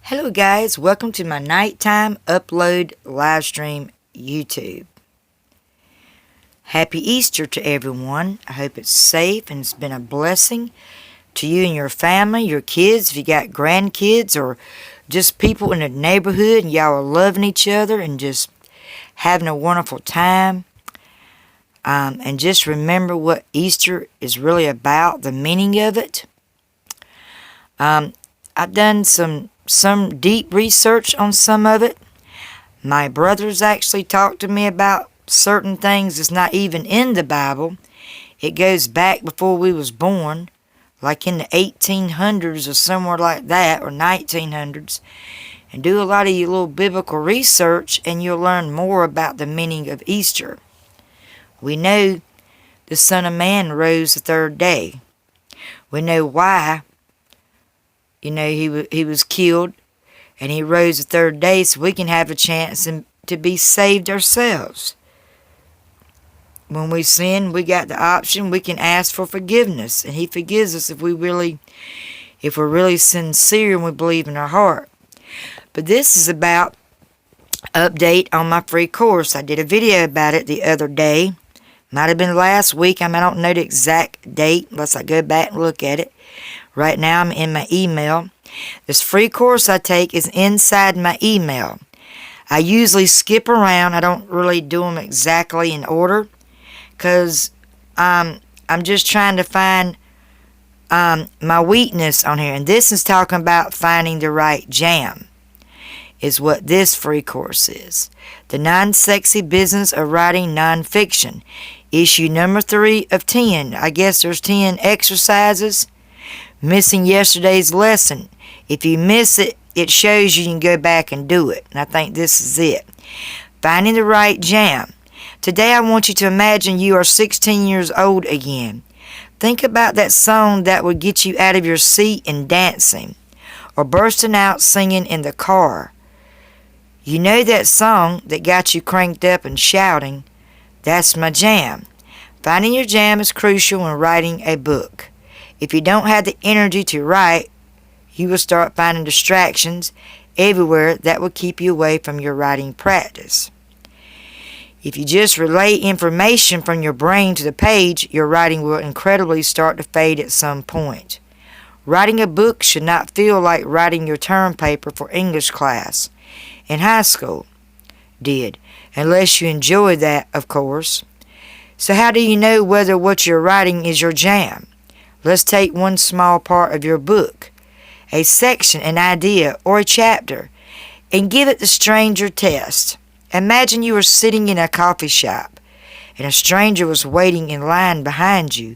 Hello guys, welcome to my nighttime upload live stream YouTube. Happy Easter to everyone. I hope it's safe and it's been a blessing to you and your family, your kids, if you got grandkids or just people in the neighborhood and y'all are loving each other and just having a wonderful time. And just remember what Easter is really about, the meaning of it. I've done some deep research on some of it. My brothers actually talked to me about certain things that's not even in the Bible. It goes back before we was born, like in the 1800s or somewhere like that, or 1900s. And do a lot of your little biblical research and you'll learn more about the meaning of Easter. We know the Son of Man rose the third day. We know why. You know, he was killed and he rose the third day so we can have a chance to be saved ourselves. When we sin, we got the option, we can ask for forgiveness. And he forgives us if we're really sincere and we believe in our heart. But this is about update on my free course. I did a video about it the other day. Might have been last week. I don't know the exact date unless I go back and look at it. Right now I'm in my email. This free course I take is inside my email. I usually skip around. I don't really do them exactly in order because I'm just trying to find my weakness on here. And this is talking about finding the right jam is what this free course is. The Non-Sexy Business of Writing Nonfiction. Issue number 3 of 10. I guess there's 10 exercises. Missing yesterday's lesson. If you miss it, it shows you can go back and do it. And I think this is it. Finding the right jam. Today I want you to imagine you are 16 years old again. Think about that song that would get you out of your seat and dancing. Or bursting out singing in the car. You know that song that got you cranked up and shouting. That's my jam. Finding your jam is crucial when writing a book. If you don't have the energy to write, you will start finding distractions everywhere that will keep you away from your writing practice. If you just relay information from your brain to the page, your writing will incredibly start to fade at some point. Writing a book should not feel like writing your term paper for English class in high school did, unless you enjoy that, of course. So how do you know whether what you're writing is your jam? Let's take one small part of your book, a section, an idea, or a chapter, and give it the stranger test. Imagine you were sitting in a coffee shop, and a stranger was waiting in line behind you.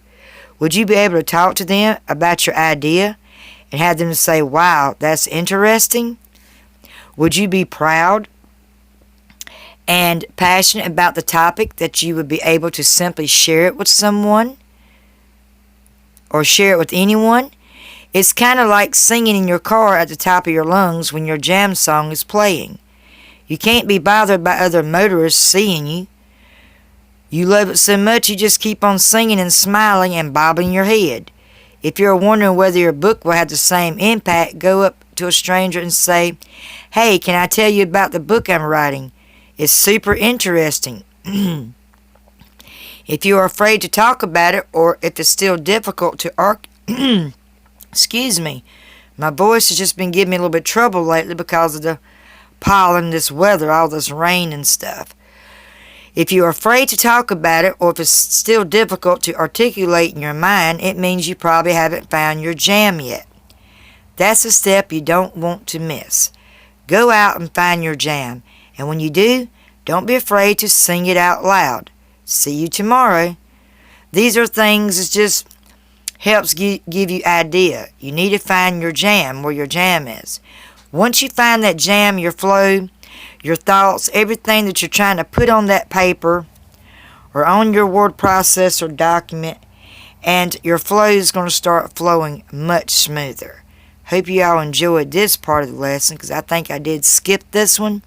Would you be able to talk to them about your idea and have them say, "Wow, that's interesting"? Would you be proud and passionate about the topic that you would be able to simply share it with someone? Or share it with anyone? It's kind of like singing in your car at the top of your lungs when your jam song is playing. You can't be bothered by other motorists seeing you. You love it so much you just keep on singing and smiling and bobbing your head. If you're wondering whether your book will have the same impact, go up to a stranger and say, "Hey, can I tell you about the book I'm writing? It's super interesting." If you are afraid to talk about it, or if it's still difficult to excuse me, my voice has just been giving me a little bit of trouble lately because of the pollen, this weather, all this rain and stuff. If you are afraid to talk about it, or if it's still difficult to articulate in your mind, it means you probably haven't found your jam yet. That's a step you don't want to miss. Go out and find your jam, and when you do, don't be afraid to sing it out loud. See you tomorrow. These are things that just helps give you idea. You need to find your jam, where your jam is. Once you find that jam, your flow, your thoughts, everything that you're trying to put on that paper or on your word processor document, and your flow is going to start flowing much smoother. Hope you all enjoyed this part of the lesson because I think I did skip this one.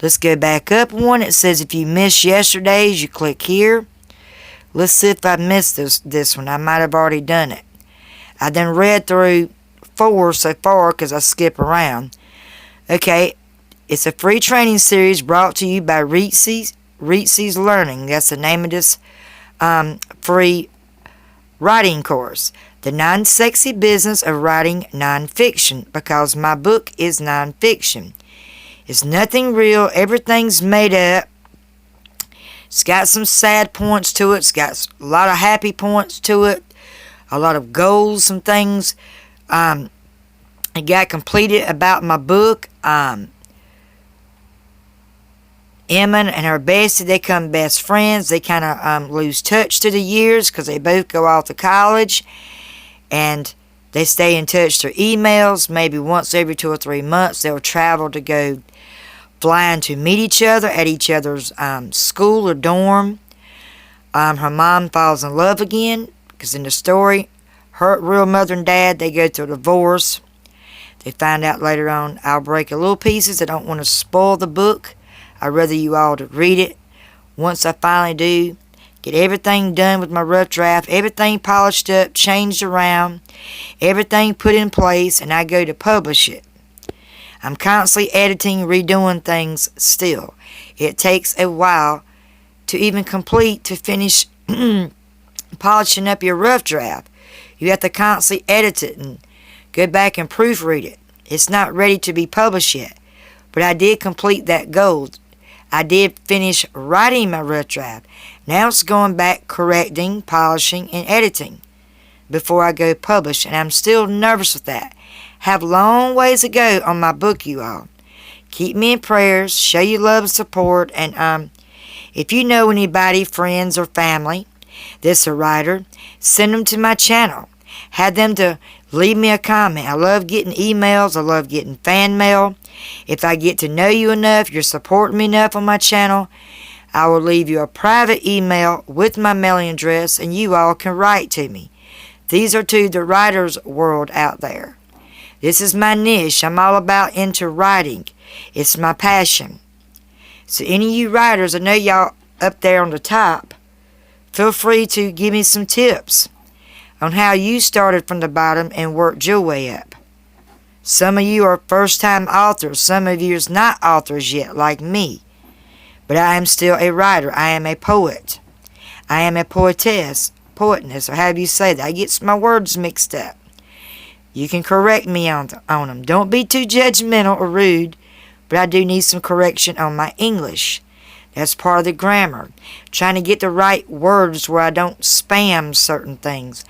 Let's go back up one. It says if you missed yesterday's, you click here. Let's see if I missed this one. I might have already done it. I then read through 4 so far because I skip around. Okay, it's a free training series brought to you by Reese's Learning. That's the name of this free writing course. The Non-Sexy Business of Writing Nonfiction, because my book is nonfiction. It's nothing real. Everything's made up. It's got some sad points to it. It's got a lot of happy points to it. A lot of goals and things. It got completed about my book. Emma and her bestie, they become best friends. They kind of lose touch through the years because they both go off to college. And they stay in touch through emails. Maybe once every 2 or 3 months, they'll travel to go flying to meet each other at each other's school or dorm. Her mom falls in love again, because in the story, her real mother and dad, they go through a divorce. They find out later on. I'll break a little pieces. I don't want to spoil the book. I'd rather you all to read it. Once I finally do, get everything done with my rough draft, everything polished up, changed around, everything put in place, and I go to publish it. I'm constantly editing, redoing things still. It takes a while to even finish polishing up your rough draft. You have to constantly edit it and go back and proofread it. It's not ready to be published yet, but I did complete that goal. I did finish writing my rough draft. Now it's going back, correcting, polishing, and editing before I go publish, and I'm still nervous with that. Have a long ways to go on my book, you all. Keep me in prayers, show you love and support, and if you know anybody, friends or family that's a writer, send them to my channel. Have them to leave me a comment. I love getting emails. I love getting fan mail. If I get to know you enough, you're supporting me enough on my channel, I will leave you a private email with my mailing address, and you all can write to me. These are to the writer's world out there. This is my niche. I'm all about into writing. It's my passion. So any of you writers, I know y'all up there on the top, feel free to give me some tips on how you started from the bottom and worked your way up. Some of you are first-time authors. Some of you is not authors yet, like me. But I am still a writer. I am a poet. I am a poetess, or however you say that. I get my words mixed up. You can correct me on them. Don't be too judgmental or rude, but I do need some correction on my English. That's part of the grammar. Trying to get the right words where I don't spam certain things.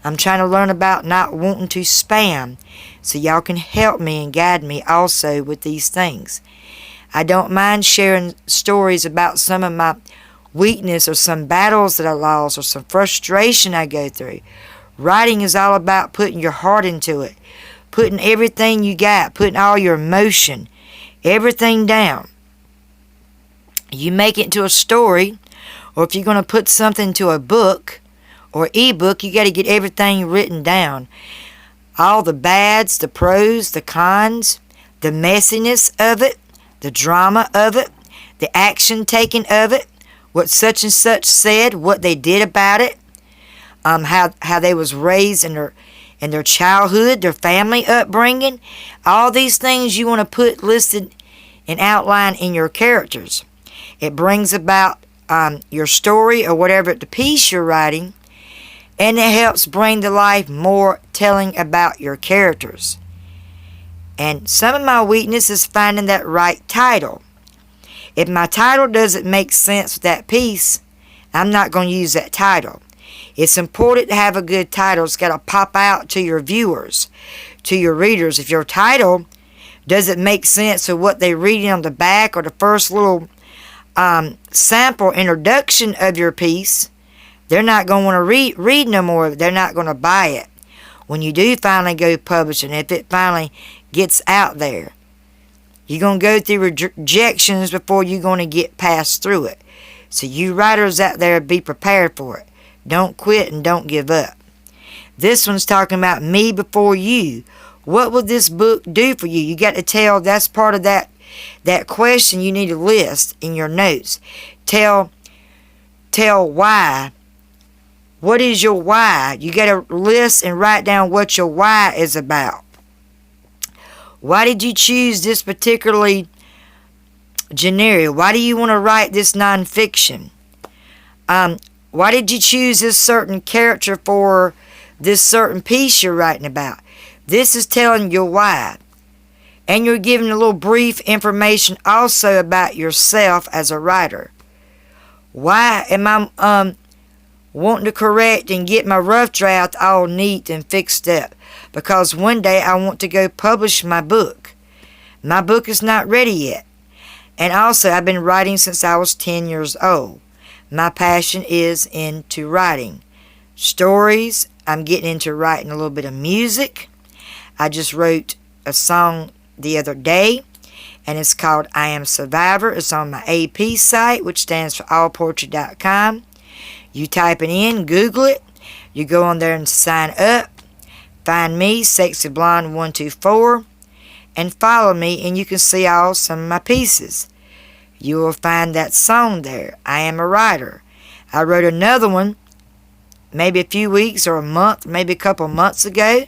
I'm trying to learn about not wanting to spam, so y'all can help me and guide me also with these things. I don't mind sharing stories about some of my weakness or some battles that I lost or some frustration I go through. Writing is all about putting your heart into it, putting everything you got, putting all your emotion, everything down. You make it into a story, or if you're going to put something into a book or ebook, you got to get everything written down. All the bads, the pros, the cons, the messiness of it, the drama of it, the action taken of it, what such and such said, what they did about it, how they was raised in their childhood, their family upbringing. All these things you want to put listed and outline in your characters. It brings about your story or whatever the piece you're writing, and it helps bring to life more telling about your characters. And some of my weakness is finding that right title. If my title doesn't make sense with that piece, I'm not going to use that title. It's important to have a good title. It's got to pop out to your viewers, to your readers. If your title doesn't make sense of what they're reading on the back or the first little sample introduction of your piece, they're not going to want to read no more. They're not going to buy it. When you do finally go publishing, if it finally gets out there, you're going to go through rejections before you're going to get past through it. So you writers out there, be prepared for it. Don't quit and don't give up. This one's talking about me before you. What will this book do for you? You got to tell, that's part of that question you need to list in your notes. Tell why. What is your why? You got to list and write down what your why is about. Why did you choose this particularly genre? Why do you want to write this nonfiction? Why did you choose this certain character for this certain piece you're writing about? This is telling you why. And you're giving a little brief information also about yourself as a writer. Why am I wanting to correct and get my rough draft all neat and fixed up? Because one day I want to go publish my book. My book is not ready yet. And also, I've been writing since I was 10 years old. My passion is into writing stories. I'm getting into writing a little bit of music. I just wrote a song the other day, and it's called I Am Survivor. It's on my AP site, which stands for allpoetry.com. You type it in, Google it. You go on there and sign up. Find me, Sexy Blonde 124, and follow me, and you can see all some of my pieces. You will find that song there. I am a writer. I wrote another one maybe a few weeks or a month, maybe a couple months ago,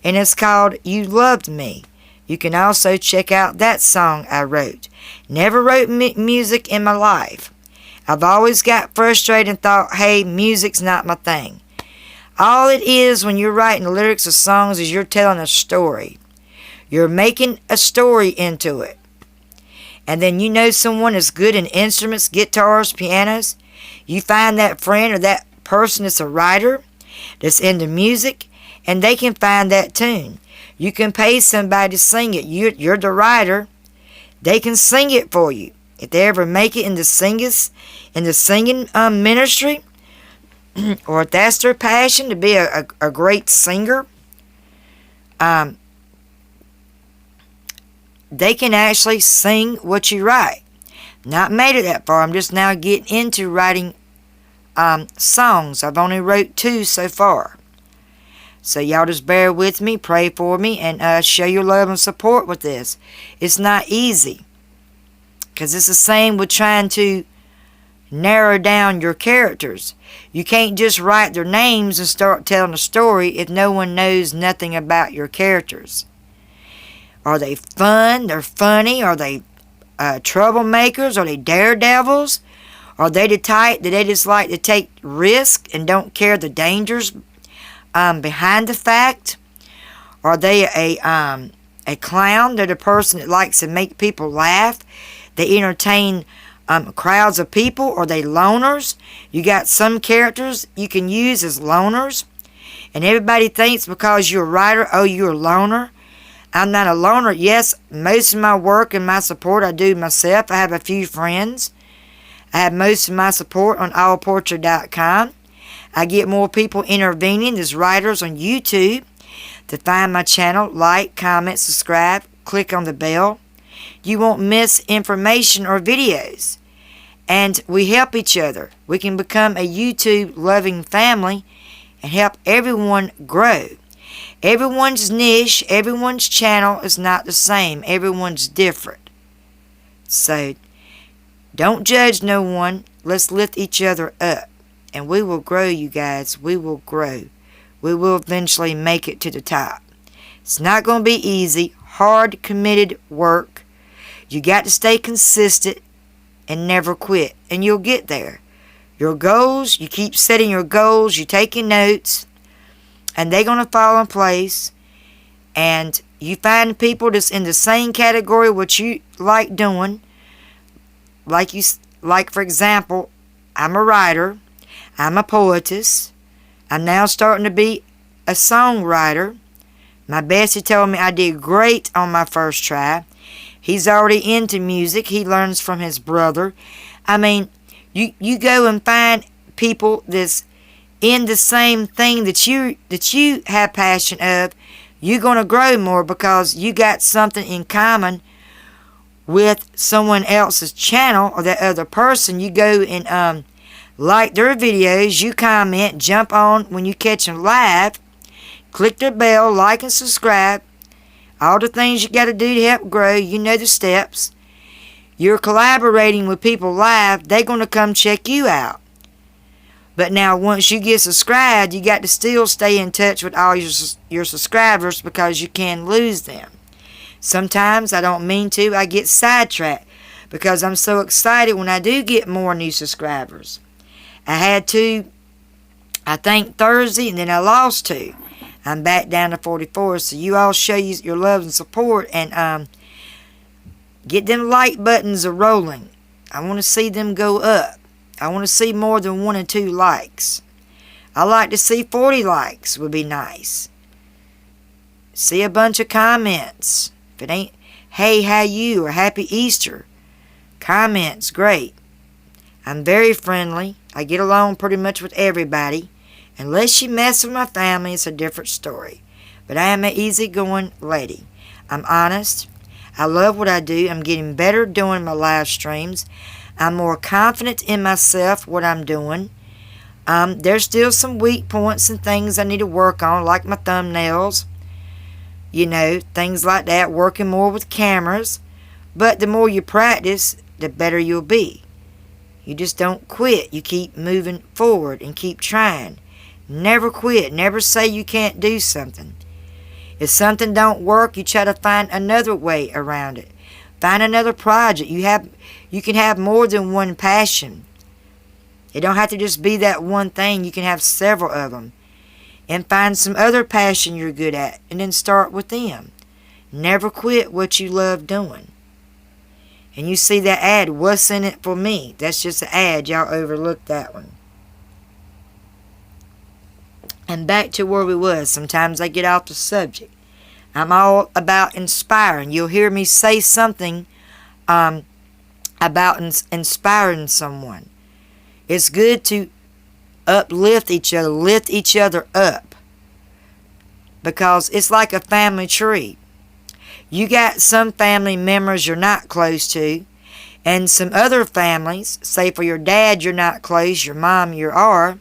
and it's called You Loved Me. You can also check out that song I wrote. Never wrote music in my life. I've always got frustrated and thought, hey, music's not my thing. All it is when you're writing lyrics of songs is you're telling a story. You're making a story into it. And then you know someone is good in instruments, guitars, pianos. You find that friend or that person that's a writer, that's into music, and they can find that tune. You can pay somebody to sing it. You're the writer. They can sing it for you. If they ever make it in the singing ministry, or if that's their passion to be a great singer, they can actually sing what you write. Not made it that far. I'm just now getting into writing songs. I've only wrote 2 so far. So y'all just bear with me, pray for me, and show your love and support with this. It's not easy. Because it's the same with trying to narrow down your characters. You can't just write their names and start telling a story if no one knows nothing about your characters. Are they fun? They're funny? Are they troublemakers? Are they daredevils? Are they the type that they just like to take risk and don't care the dangers behind the fact? Are they a clown? They're the person that likes to make people laugh. They entertain crowds of people. Are they loners? You got some characters you can use as loners. And everybody thinks because you're a writer, oh, you're a loner. I'm not a loner. Yes, most of my work and my support I do myself. I have a few friends. I have most of my support on allpoetry.com. I get more people intervening as writers on YouTube. To find my channel, like, comment, subscribe, click on the bell. You won't miss information or videos. And we help each other. We can become a YouTube loving family and help everyone grow. Everyone's niche, everyone's channel is not the same. Everyone's different. So, don't judge no one. Let's lift each other up. And we will grow, you guys. We will grow. We will eventually make it to the top. It's not going to be easy. Hard, committed work. You got to stay consistent and never quit. And you'll get there. Your goals, you keep setting your goals. You're taking notes. And they're going to fall in place. And you find people that's in the same category what you like doing. Like for example, I'm a writer. I'm a poetess. I'm now starting to be a songwriter. My bestie told me I did great on my first try. He's already into music. He learns from his brother. I mean, you go and find people that's in the same thing that you have passion of. You're going to grow more because you got something in common with someone else's channel or that other person. You go and like their videos, you comment, jump on when you catch them live, click the bell, like and subscribe. All the things you got to do to help grow, you know the steps. You're collaborating with people live, they're going to come check you out. But now once you get subscribed, you got to still stay in touch with all your subscribers because you can lose them. Sometimes I don't mean to. I get sidetracked because I'm so excited when I do get more new subscribers. I had two, I think, Thursday, and then I lost two. I'm back down to 44. So you all show your love and support, and get them like buttons a rolling. I want to see them go up. I want to see more than 1 and 2 likes. I like to see 40 likes would be nice. See a bunch of comments. If it ain't, hey, how you, or happy Easter. Comments, great. I'm very friendly. I get along pretty much with everybody. Unless you mess with my family, it's a different story. But I am an easygoing lady. I'm honest. I love what I do. I'm getting better doing my live streams. I'm more confident in myself, what I'm doing. There's still some weak points and things I need to work on, like my thumbnails. You know, things like that. Working more with cameras. But the more you practice, the better you'll be. You just don't quit. You keep moving forward and keep trying. Never quit. Never say you can't do something. If something don't work, you try to find another way around it. Find another project. You can have more than one passion. It don't have to just be that one thing. You can have several of them. And find some other passion you're good at, and then start with them. Never quit what you love doing. And you see that ad, what's in it for me? That's just an ad. Y'all overlooked that one. And back to where we was. Sometimes I get off the subject. I'm all about inspiring. You'll hear me say something about inspiring someone. It's good to uplift each other, lift each other up. Because it's like a family tree. You got some family members you're not close to, and some other families, say for your dad you're not close, your mom you are,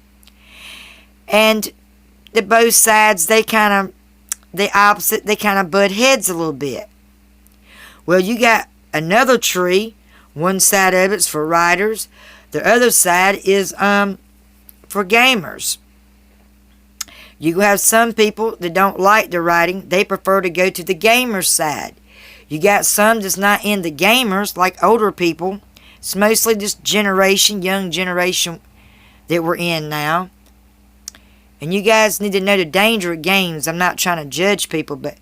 and the both sides, they kind of butt heads a little bit. Well, you got another tree. One side of it's for writers. The other side is for gamers. You have some people that don't like the writing. They prefer to go to the gamer side. You got some that's not in the gamers, like older people. It's mostly this generation, young generation that we're in now. And you guys need to know the danger of games. I'm not trying to judge people, but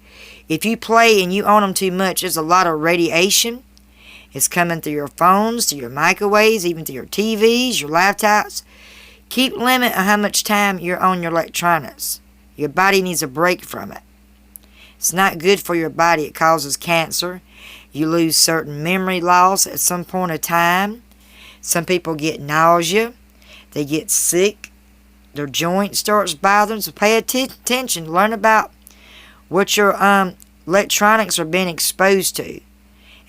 if you play and you own them too much, there's a lot of radiation. It's coming through your phones, to your microwaves, even to your TVs, your laptops. Keep limit on how much time you're on your electronics. Your body needs a break from it. It's not good for your body. It causes cancer. You lose certain memory loss at some point of time. Some people get nausea. They get sick. Their joint starts bothering. So pay attention. Learn about what your electronics are being exposed to.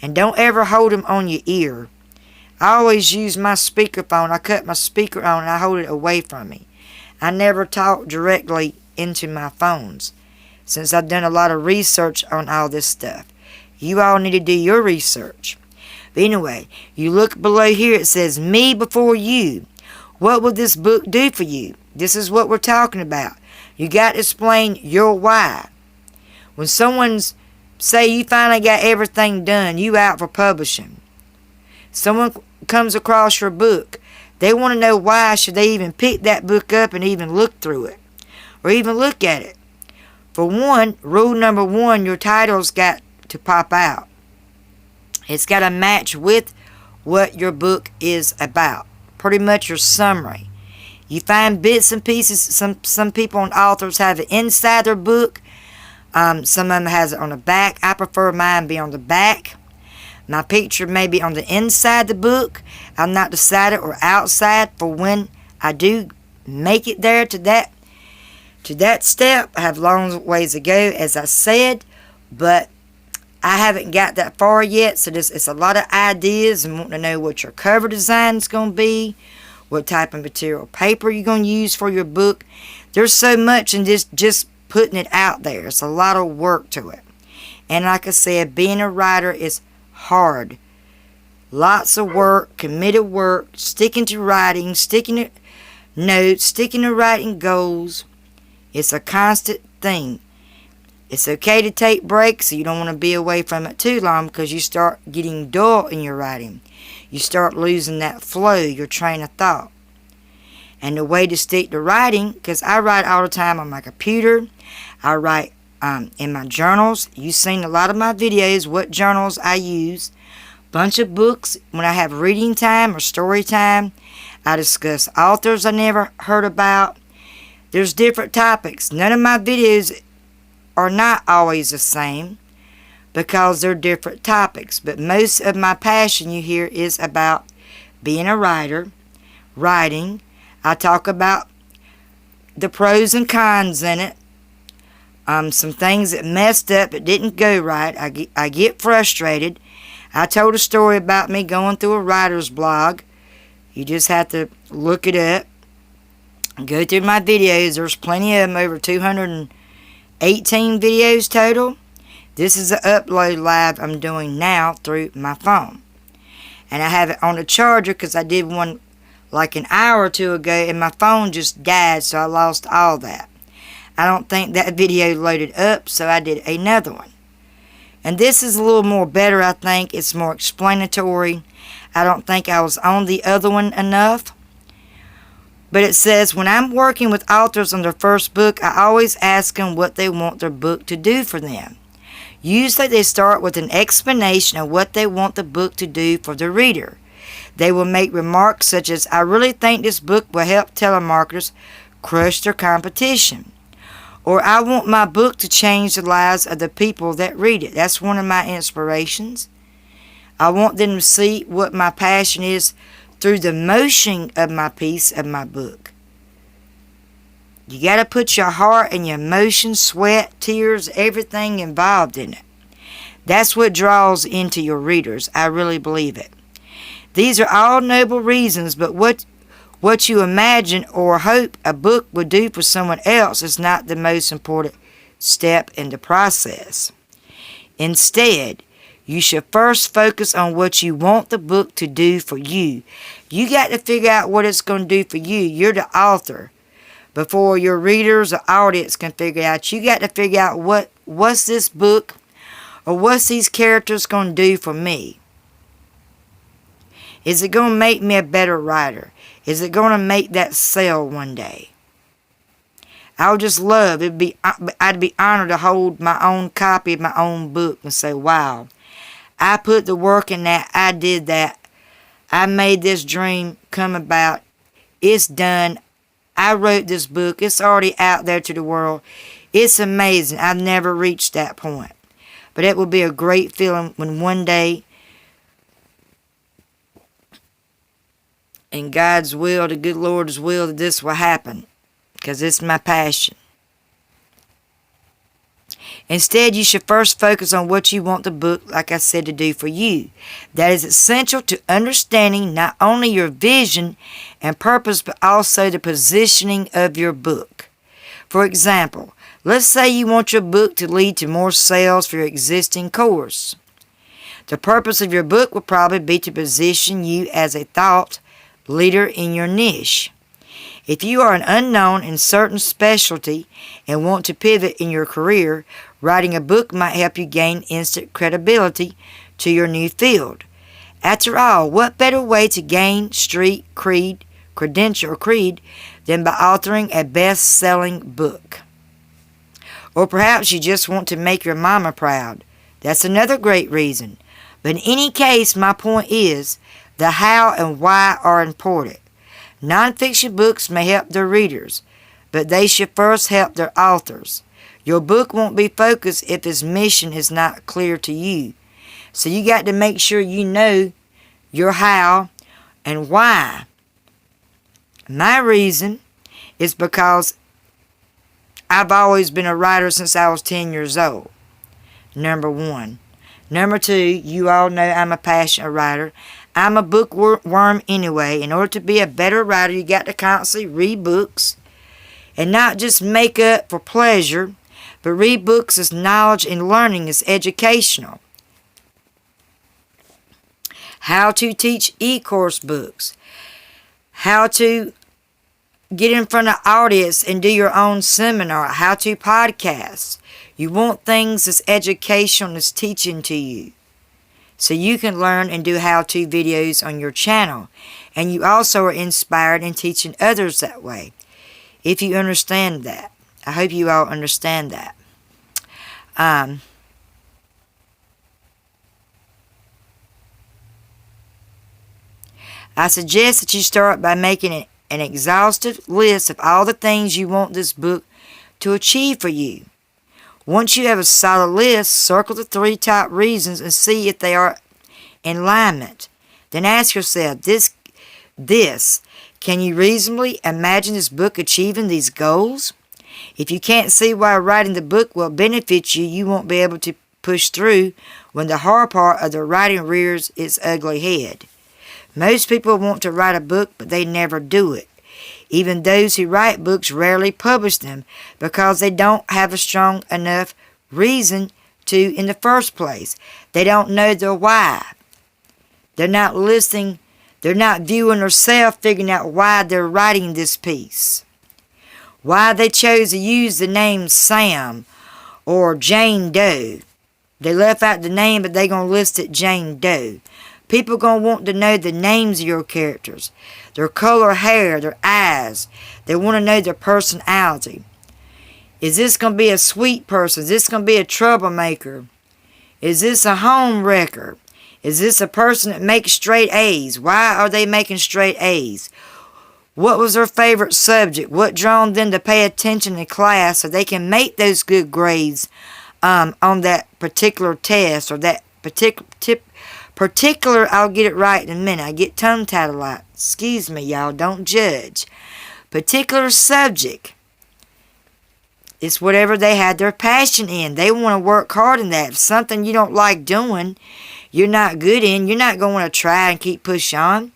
And don't ever hold them on your ear. I always use my speakerphone. I cut my speaker on and I hold it away from me. I never talk directly into my phones, since I've done a lot of research on all this stuff. You all need to do your research. But anyway, you look below here. It says, me before you. What will this book do for you? This is what we're talking about. You got to explain your why. When someone's, say you finally got everything done, you out for publishing. Someone comes across your book. They want to know why should they even pick that book up and even look through it. Or even look at it. For one, rule number 1, your title's got to pop out. It's got to match with what your book is about. Pretty much your summary. You find bits and pieces. Some people and authors have it inside their book. Some of them has it on the back. I prefer mine be on the back. My picture may be on the inside the book. I'm not decided or outside for when I do make it there to that step. I have long ways to go, as I said, but I haven't got that far yet. So it's a lot of ideas and wanting to know what your cover design is going to be, what type of material paper you're going to use for your book. There's so much in just putting it out there. It's a lot of work to it. And like I said, being a writer is hard. Lots of work, committed work, sticking to writing, sticking to notes, sticking to writing goals. It's a constant thing. It's okay to take breaks, so you don't want to be away from it too long because you start getting dull in your writing. You start losing that flow, your train of thought. And the way to stick to writing, because I write all the time on my computer, I write in my journals. You've seen a lot of my videos, what journals I use. Bunch of books. When I have reading time or story time, I discuss authors I never heard about. There's different topics. None of my videos are not always the same because they're different topics. But most of my passion you hear is about being a writer, writing. I talk about the pros and cons in it. Some things that messed up, that didn't go right. I get frustrated. I told a story about me going through a writer's blog. You just have to look it up. Go through my videos. There's plenty of them, over 218 videos total. This is an upload live I'm doing now through my phone. And I have it on a charger because I did one like an hour or two ago and my phone just died, so I lost all that. I don't think that video loaded up, so I did another one. And this is a little more better, I think. It's more explanatory. I don't think I was on the other one enough. But it says, when I'm working with authors on their first book, I always ask them what they want their book to do for them. Usually they start with an explanation of what they want the book to do for the reader. They will make remarks such as, I really think this book will help telemarketers crush their competition. Or, I want my book to change the lives of the people that read it. That's one of my inspirations. I want them to see what my passion is through the motion of my piece of my book. You got to put your heart and your emotion, sweat, tears, everything involved in it. That's what draws into your readers. I really believe it. These are all noble reasons, but what you imagine or hope a book would do for someone else is not the most important step in the process. Instead, you should first focus on what you want the book to do for you. You got to figure out what it's going to do for you. You're the author. Before your readers or audience can figure out, you got to figure out what's this book or what's these characters going to do for me. Is it going to make me a better writer? Is it going to make that sell one day? I would just love, I'd be honored to hold my own copy of my own book and say, wow, I put the work in that, I did that, I made this dream come about, it's done, I wrote this book, it's already out there to the world, it's amazing, I've never reached that point. But it will be a great feeling when one day, in God's will, the good Lord's will, that this will happen. Because it's my passion. Instead, you should first focus on what you want the book, like I said, to do for you. That is essential to understanding not only your vision and purpose, but also the positioning of your book. For example, let's say you want your book to lead to more sales for your existing course. The purpose of your book will probably be to position you as a thought leader in your niche. If you are an unknown in certain specialty and want to pivot in your career, writing a book might help you gain instant credibility to your new field. After all, what better way to gain street credential than by authoring a best-selling book? Or perhaps you just want to make your mama proud. That's another great reason. But in any case, my point is, the how and why are important. Nonfiction books may help their readers, but they should first help their authors. Your book won't be focused if its mission is not clear to you. So you got to make sure you know your how and why. My reason is because I've always been a writer since I was 10 years old. Number one. Number two, you all know I'm a passionate writer. I'm a bookworm anyway. In order to be a better writer, you got to constantly read books. And not just make up for pleasure, but read books as knowledge and learning, as educational. How to teach e-course books. How to get in front of audience and do your own seminar. How to podcast. You want things that's educational, that's teaching to you, so you can learn and do how-to videos on your channel. And you also are inspired in teaching others that way, if you understand that. I hope you all understand that. I suggest that you start by making an exhaustive list of all the things you want this book to achieve for you. Once you have a solid list, circle the 3 top reasons and see if they are in alignment. Then ask yourself, can you reasonably imagine this book achieving these goals? If you can't see why writing the book will benefit you, you won't be able to push through when the hard part of the writing rears its ugly head. Most people want to write a book, but they never do it. Even those who write books rarely publish them because they don't have a strong enough reason to in the first place. They don't know their why. They're not listening. They're not viewing themselves, figuring out why they're writing this piece. Why they chose to use the name Sam or Jane Doe. They left out the name, but they're going to list it Jane Doe. People going to want to know the names of your characters, their color hair, their eyes. They want to know their personality. Is this going to be a sweet person? Is this going to be a troublemaker? Is this a home wrecker? Is this a person that makes straight A's? Why are they making straight A's? What was their favorite subject? What drawn them to pay attention in class so they can make those good grades on that particular test or that particular, I'll get it right in a minute. I get tongue-tied a lot. Excuse me, y'all. Don't judge. Particular subject. It's whatever they had their passion in. They want to work hard in that. If something you don't like doing, you're not good in, you're not going to try and keep push on.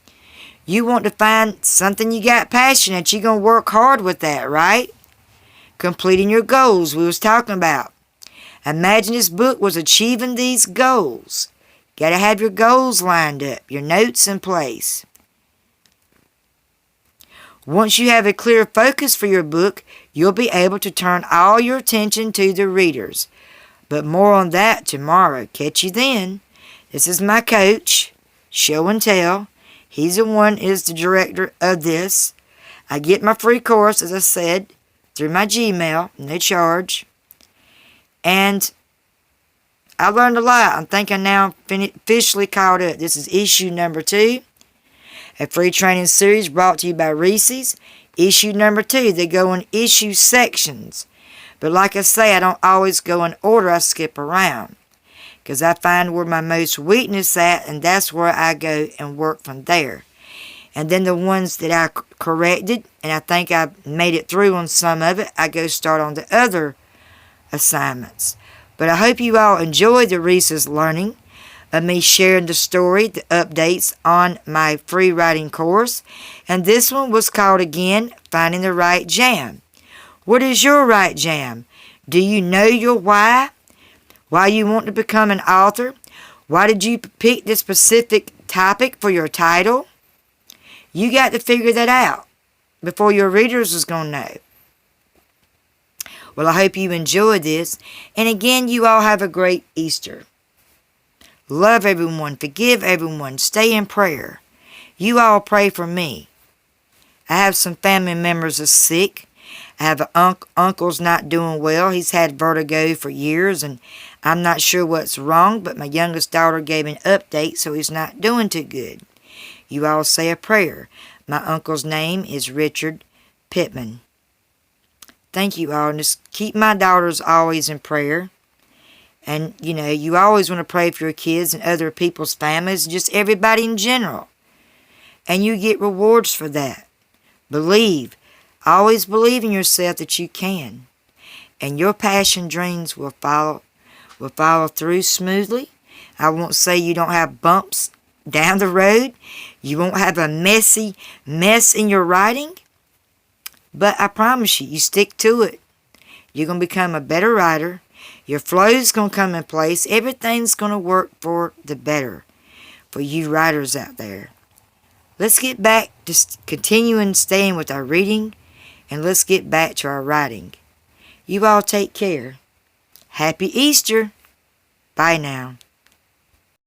You want to find something you got passion at. You're going to work hard with that, right? Completing your goals we was talking about. Imagine this book was achieving these goals. Got to have your goals lined up, your notes in place. Once you have a clear focus for your book, you'll be able to turn all your attention to the readers. But more on that tomorrow. Catch you then. This is my coach, Show and Tell. He's the one is the director of this. I get my free course, as I said, through my Gmail, no charge. And I learned a lot. I think I'm now officially caught up. This is issue number 2. A free training series brought to you by Reese's. Issue number 2. They go in issue sections. But like I say, I don't always go in order. I skip around. Because I find where my most weakness at, and that's where I go and work from there. And then the ones that I corrected, and I think I made it through on some of it, I go start on the other assignments. But I hope you all enjoy the Reese's learning of me sharing the story, the updates on my free writing course. And this one was called again, Finding the Right Jam. What is your right jam? Do you know your why? Why you want to become an author? Why did you pick this specific topic for your title? You got to figure that out before your readers is going to know. Well, I hope you enjoyed this. And again, you all have a great Easter. Love everyone. Forgive everyone. Stay in prayer. You all pray for me. I have some family members that's sick. I have an uncle's not doing well. He's had vertigo for years, and I'm not sure what's wrong, but my youngest daughter gave me an update, so he's not doing too good. You all say a prayer. My uncle's name is Richard Pittman. Thank you all, and just keep my daughters always in prayer. And, you know, you always want to pray for your kids and other people's families, just everybody in general. And you get rewards for that. Believe. Always believe in yourself that you can. And your passion dreams will follow through smoothly. I won't say you don't have bumps down the road. You won't have a messy mess in your writing. But I promise you, you stick to it. You're going to become a better writer. Your flow's going to come in place. Everything's going to work for the better for you writers out there. Let's get back to continuing staying with our reading, and let's get back to our writing. You all take care. Happy Easter. Bye now.